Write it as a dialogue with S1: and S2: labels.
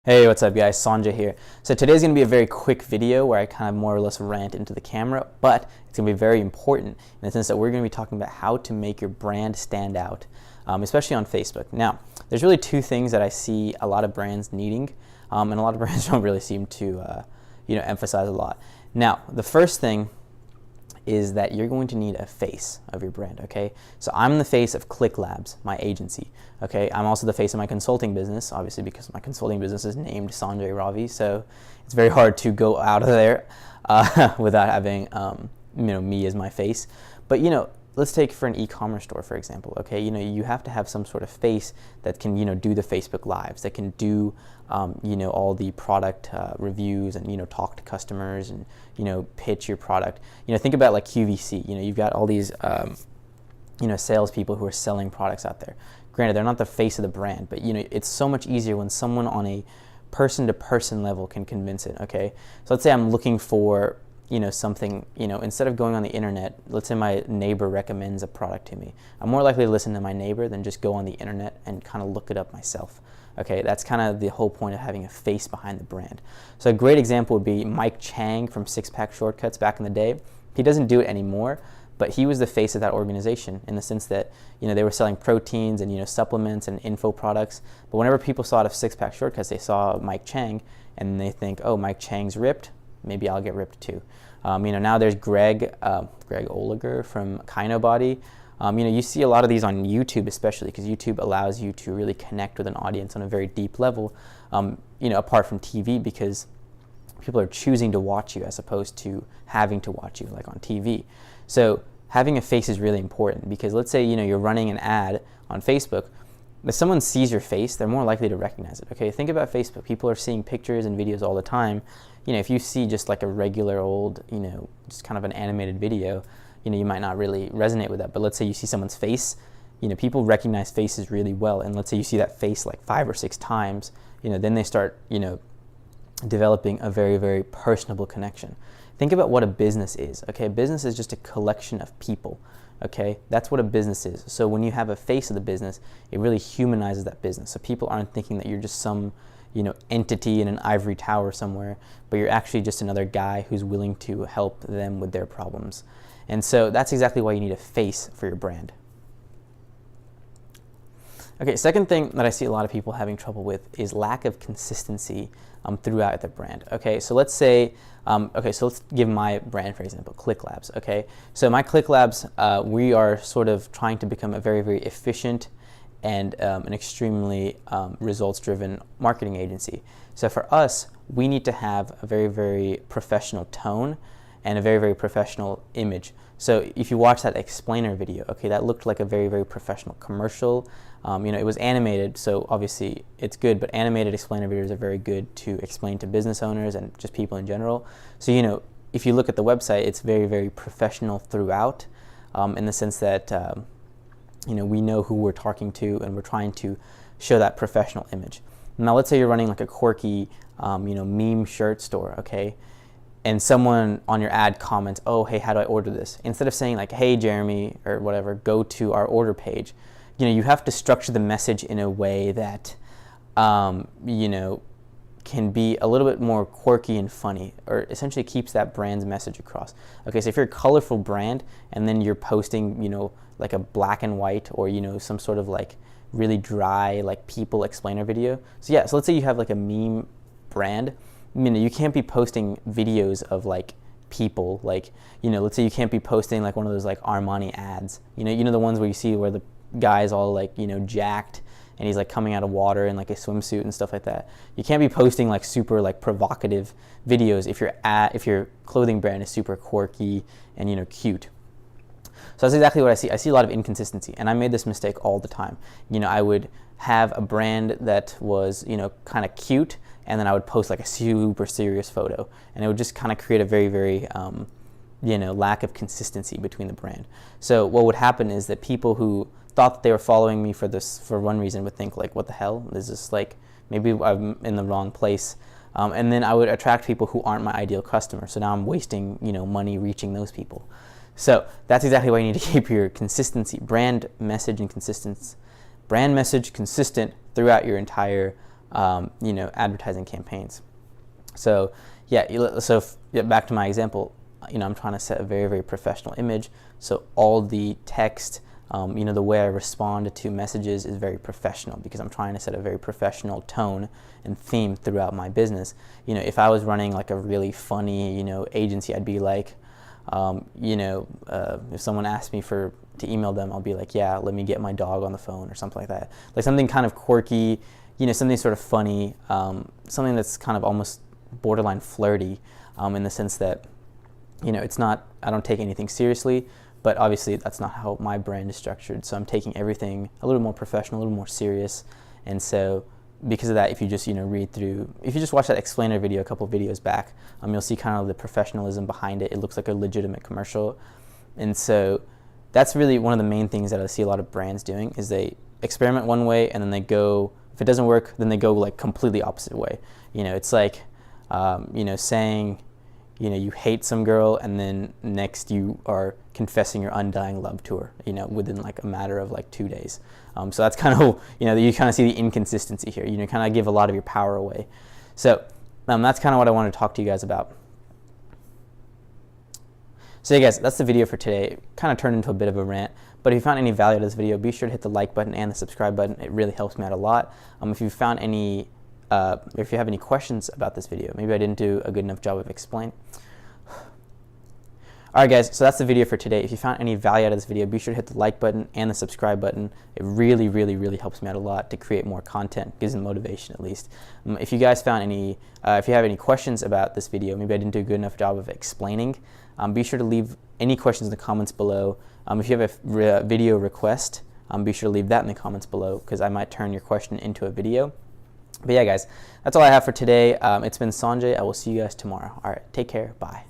S1: Hey, what's up guys? Sanjay here. So today's going to be a very quick video where I kind of more or less rant into the camera, but it's going to be very important in the sense that we're going to be talking about how to make your brand stand out, especially on Facebook. Now, there's really two things that I see a lot of brands needing, and a lot of brands don't really seem to emphasize a lot. Now, the first thing is that you're going to need a face of your brand, okay? So I'm the face of ClickLabs, my agency, okay? I'm also the face of my consulting business, obviously because my consulting business is named Sanjay Ravi, so it's very hard to go out of there without having me as my face. But let's take for an e-commerce store, for example, okay? You have to have some sort of face that can, do the Facebook Lives, that can do, all the product reviews and, talk to customers and, pitch your product. Think about like QVC, you've got all these, salespeople who are selling products out there. Granted, they're not the face of the brand, but, it's so much easier when someone on a person-to-person level can convince it, okay? So let's say I'm looking for something, instead of going on the internet, let's say my neighbor recommends a product to me. I'm more likely to listen to my neighbor than just go on the internet and kind of look it up myself. Okay, that's kind of the whole point of having a face behind the brand. So a great example would be Mike Chang from Six Pack Shortcuts back in the day. He doesn't do it anymore, but he was the face of that organization in the sense that, they were selling proteins and, supplements and info products. But whenever people saw it of Six Pack Shortcuts, they saw Mike Chang and they think, oh, Mike Chang's ripped. Maybe I'll get ripped too. Now there's Greg Oliger from Kinobody. You see a lot of these on YouTube, especially because YouTube allows you to really connect with an audience on a very deep level, apart from TV, because people are choosing to watch you as opposed to having to watch you like on TV. So having a face is really important because let's say, you're running an ad on Facebook. If someone sees your face, they're more likely to recognize it. Okay, think about Facebook. People are seeing pictures and videos all the time. If you see just like a regular old, just kind of an animated video, you might not really resonate with that. But let's say you see someone's face, people recognize faces really well. And let's say you see that face like 5 or 6 times, then they start, developing a very, very personable connection. Think about what a business is. Okay, a business is just a collection of people. Okay, that's what a business is. So when you have a face of the business, it really humanizes that business. So people aren't thinking that you're just some, entity in an ivory tower somewhere, but you're actually just another guy who's willing to help them with their problems. And so that's exactly why you need a face for your brand. Okay, second thing that I see a lot of people having trouble with is lack of consistency throughout their brand. Okay, so let's say, let's give my brand, for example, ClickLabs. Okay, so my ClickLabs, we are sort of trying to become a very, very efficient and an extremely results-driven marketing agency. So for us, we need to have a very, very professional tone and a very, very professional image. So if you watch that explainer video, okay, that looked like a very, very professional commercial. It was animated, so obviously it's good, but animated explainer videos are very good to explain to business owners and just people in general. So, if you look at the website, it's very, very professional throughout, in the sense that, we know who we're talking to and we're trying to show that professional image. Now, let's say you're running like a quirky, meme shirt store, okay? And someone on your ad comments, oh, hey, how do I order this? Instead of saying like, hey, Jeremy, or whatever, go to our order page, you have to structure the message in a way that, can be a little bit more quirky and funny, or essentially keeps that brand's message across. Okay, so if you're a colorful brand and then you're posting, like a black and white or, some sort of like really dry, like people explainer video. So yeah, so let's say you have like a meme brand. You can't be posting videos of like people, like, let's say you can't be posting like one of those like Armani ads, the ones where you see where the guy's all like, jacked and he's like coming out of water in like a swimsuit and stuff like that. You can't be posting like super like provocative videos if your clothing brand is super quirky and, cute. So that's exactly what I see. I see a lot of inconsistency, and I made this mistake all the time. I would have a brand that was, kind of cute, and then I would post like a super serious photo, and it would just kind of create a very, very, lack of consistency between the brand. So what would happen is that people who thought that they were following me for one reason would think like, what the hell? Is this like, maybe I'm in the wrong place? And then I would attract people who aren't my ideal customer. So now I'm wasting, money reaching those people. So that's exactly why you need to keep your consistency, brand message consistent throughout your entire advertising campaigns. So back to my example, I'm trying to set a very, very professional image. So all the text, the way I respond to messages is very professional because I'm trying to set a very professional tone and theme throughout my business. If I was running like a really funny, agency, I'd be like, if someone asked me to email them, I'll be like, yeah, let me get my dog on the phone or something like that. Like something kind of quirky, something sort of funny, something that's kind of almost borderline flirty, in the sense that, it's not, I don't take anything seriously, but obviously that's not how my brand is structured. So I'm taking everything a little more professional, a little more serious. And so because of that, if you just, if you just watch that explainer video a couple videos back, you'll see kind of the professionalism behind it. It looks like a legitimate commercial. And so that's really one of the main things that I see a lot of brands doing is they experiment one way and then they go, if it doesn't work, then they go like completely opposite way. It's like, saying, you hate some girl and then next you are confessing your undying love to her, within like a matter of like 2 days. So that's kind of, you kind of see the inconsistency here. Kind of give a lot of your power away. So that's kind of what I want to talk to you guys about. So yeah, guys, that's the video for today. It kind of turned into a bit of a rant, but if you found any value out of this video, be sure to hit the like button and the subscribe button. It really helps me out a lot. If you found any if you have any questions about this video, maybe I didn't do a good enough job of explaining. Alright guys, so that's the video for today. If you found any value out of this video, be sure to hit the like button and the subscribe button. It really, really, really helps me out a lot to create more content, gives me motivation at least. If you guys found any, if you have any questions about this video, maybe I didn't do a good enough job of explaining, be sure to leave any questions in the comments below. If you have a video request, be sure to leave that in the comments below because I might turn your question into a video. But yeah guys, that's all I have for today. It's been Sanjay. I will see you guys tomorrow. Alright, take care. Bye.